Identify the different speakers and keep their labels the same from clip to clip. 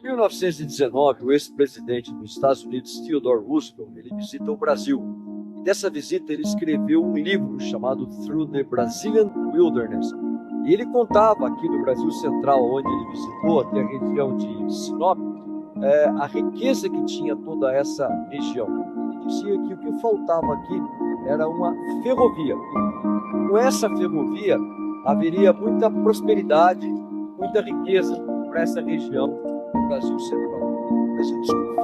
Speaker 1: Em 1919, o ex-presidente dos Estados Unidos, Theodore Roosevelt, ele visita o Brasil. E dessa visita ele escreveu um livro chamado Through the Brazilian Wilderness. E ele contava aqui no Brasil Central, onde ele visitou, aqui a região de Sinop, a riqueza que tinha toda essa região. Ele dizia que o que faltava aqui era uma ferrovia. Com essa ferrovia haveria muita prosperidade, muita riqueza para essa região do Brasil Central. Mas eu desconfio,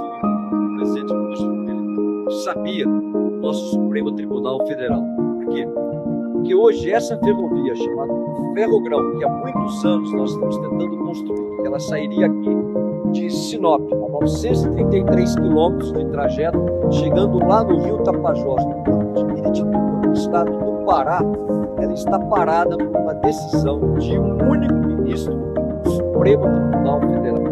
Speaker 1: o presidente Roosevelt sabia do nosso Supremo Tribunal Federal. Por quê? Porque hoje essa ferrovia, chamada Ferrogrão, que há muitos anos nós estamos tentando construir, ela sairia aqui de Sinop, a 933 quilômetros de trajeto, chegando lá no Rio Tapajós, no Pirituba, no estado do Pará, ela está parada por uma decisão de um único ministro do Supremo Tribunal Federal.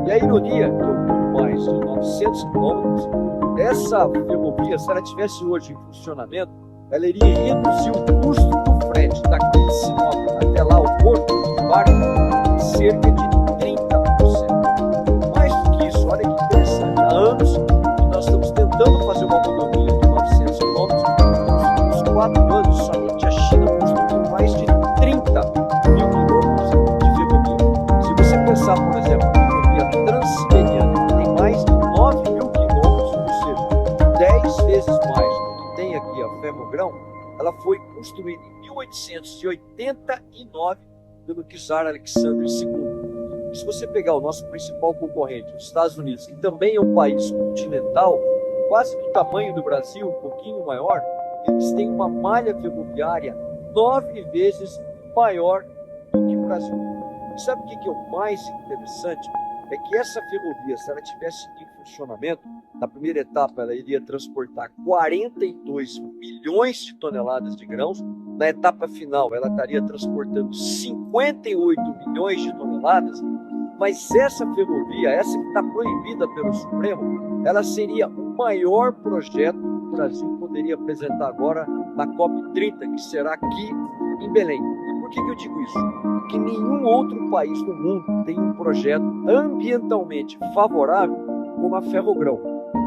Speaker 1: E a ironia, que ocupa mais de 900 quilômetros, essa ferrovia, se ela estivesse hoje em funcionamento, ela iria reduzir o custo do frete daqui de Sinop até lá, o porto do barco, em cerca de 30%. Mais do que isso, olha que interessante, há anos que nós estamos tentando fazer uma rodovia de 900 quilômetros, nos últimos 4 anos, somente a China construiu mais de 30 mil quilômetros de ferrovia. Se você pensar, por exemplo, na ferrovia Transiberiana, que tem mais de 9 mil quilômetros, ou seja, 10 vezes mais do que tem aqui a Ferrogrão, ela foi construída em 1889 pelo czar Alexandre II. E se você pegar o nosso principal concorrente, os Estados Unidos, que também é um país continental, quase do tamanho do Brasil, um pouquinho maior, eles têm uma malha ferroviária 9 vezes maior do que o Brasil. E sabe o que é o mais interessante? É que essa ferrovia, se ela tivesse em funcionamento, na primeira etapa ela iria transportar 42 milhões de toneladas de grãos, na etapa final ela estaria transportando 58 milhões de toneladas, mas essa ferrovia, essa que está proibida pelo Supremo, ela seria o maior projeto que o Brasil poderia apresentar agora na COP30, que será aqui em Belém. E por que eu digo isso? Porque nenhum outro país do mundo tem um projeto ambientalmente favorável como a Ferrogrão.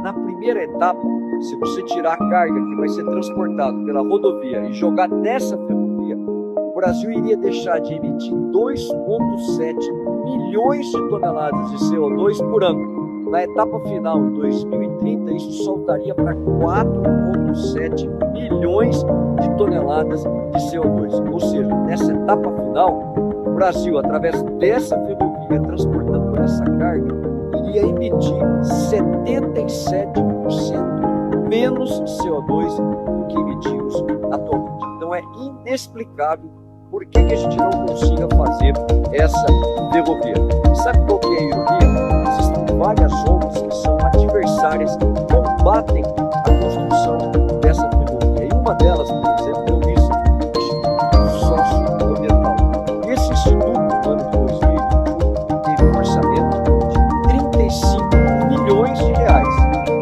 Speaker 1: Na primeira etapa, se você tirar a carga que vai ser transportada pela rodovia e jogar nessa ferrovia, o Brasil iria deixar de emitir 2,7 milhões de toneladas de CO2 por ano. Na etapa final, em 2030, isso saltaria para 4,7 milhões de toneladas de CO2. Ou seja, nessa etapa final, o Brasil, através dessa ferrovia, transportando essa carga, iria emitir 77% menos CO2 do que emitimos atualmente. Então é inexplicável por que a gente não consiga fazer essa ferrovia. Sabe qual que é a ironia? Existem várias ONGs que são adversárias, que combatem a construção dessa ferrovia. E uma delas, por exemplo, é o Instituto Socioambiental. E esse instituto, no ano de 2021, teve um orçamento de 35 milhões de reais.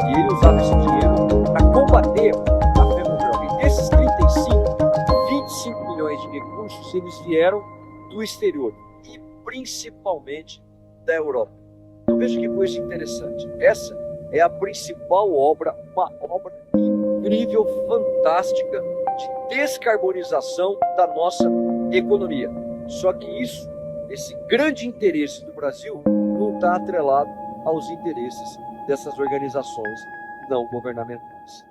Speaker 1: E ele usava esse dinheiro para combater a ferrovia. E desses 25 milhões de recursos, eles vieram do exterior e principalmente da Europa. Então veja que coisa interessante. Essa é a principal obra, uma obra incrível, fantástica de descarbonização da nossa economia. Só que isso, esse grande interesse do Brasil, não está atrelado aos interesses dessas organizações não governamentais.